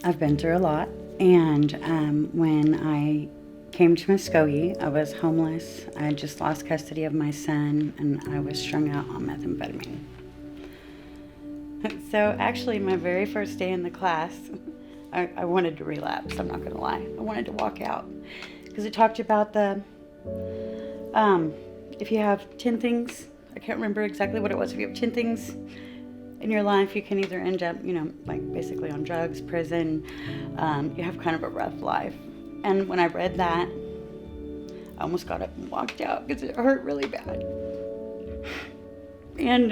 I've been through a lot, and when I came to Muskogee, I was homeless. I had just lost custody of my son, and I was strung out on methamphetamine. So actually, my very first day in the class, I wanted to relapse, I'm not going to lie. I wanted to walk out, because it talked about if you have 10 things, I can't remember exactly what it was, if you have 10 things in your life, you can either end up, like basically on drugs, prison, you have kind of a rough life. And when I read that, I almost got up and walked out because it hurt really bad. And,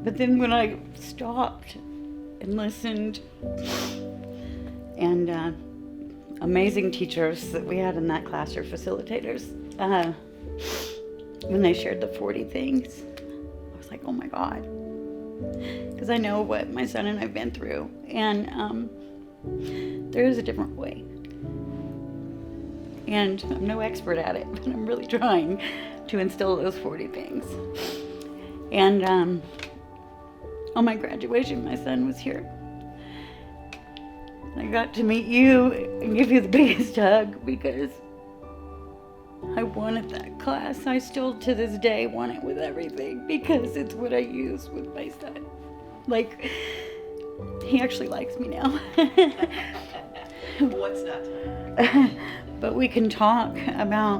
but then when I stopped and listened, and amazing teachers that we had in that class, or facilitators, when they shared the 40 things, I was like, oh my God. Because I know what my son and I've been through, and there is a different way. And I'm no expert at it, but I'm really trying to instill those 40 things. And on my graduation, my son was here. I got to meet you and give you the biggest hug because I wanted that class. I still, to this day, want it with everything because it's what I use with my son. Like, he actually likes me now. What's not? But we can talk about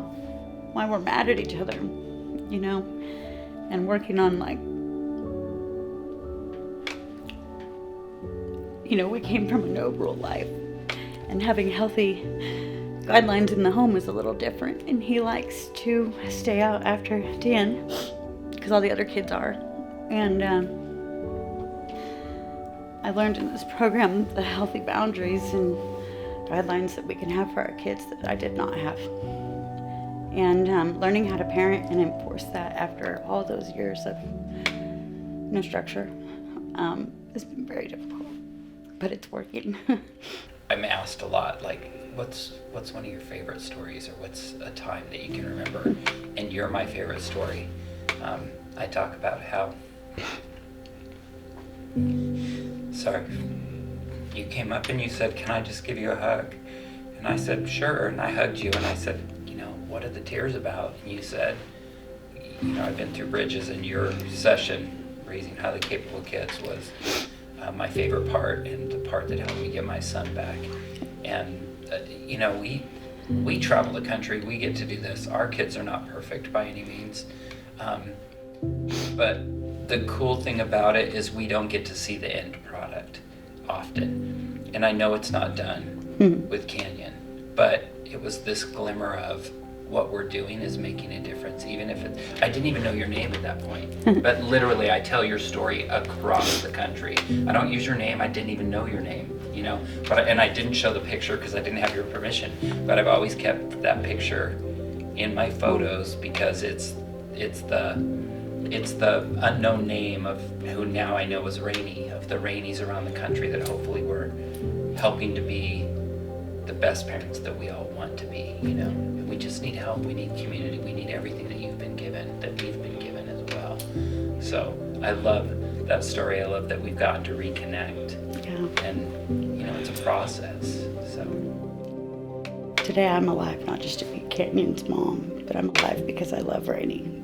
why we're mad at each other, and working on, like, we came from a no-rule life, and having healthy guidelines in the home is a little different, and he likes to stay out after 10 because all the other kids are. And I learned in this program the healthy boundaries and guidelines that we can have for our kids that I did not have. And learning how to parent and enforce that after all those years of no structure has been very difficult, but it's working. I'm asked a lot, like, what's one of your favorite stories, or what's a time that you can remember? And you're my favorite story. I talk about how, sorry, you came up and you said, can I just give you a hug? And I said, sure. And I hugged you, and I said, what are the tears about? And you said, I've been through bridges, and your session, Raising Highly Capable Kids, was my favorite part, and the part that helped me get my son back. And we travel the country, we get to do this. Our kids are not perfect by any means, but the cool thing about it is we don't get to see the end product often. And I know it's not done with Canyon, but it was this glimmer of what we're doing is making a difference, even if I didn't even know your name at that point, but literally I tell your story across the country. I don't use your name, I didn't even know your name, and I didn't show the picture because I didn't have your permission, but I've always kept that picture in my photos because it's the unknown name of who now I know is Rani, of the Ranis around the country that hopefully we're helping to be the best parents that we all want to be, And we just need help, we need community, we need everything that you've been given, that we've been given as well. So I love that story. I love that we've gotten to reconnect. Yeah. And, it's a process, so. Today I'm alive not just to be Canyon's mom, but I'm alive because I love Rani.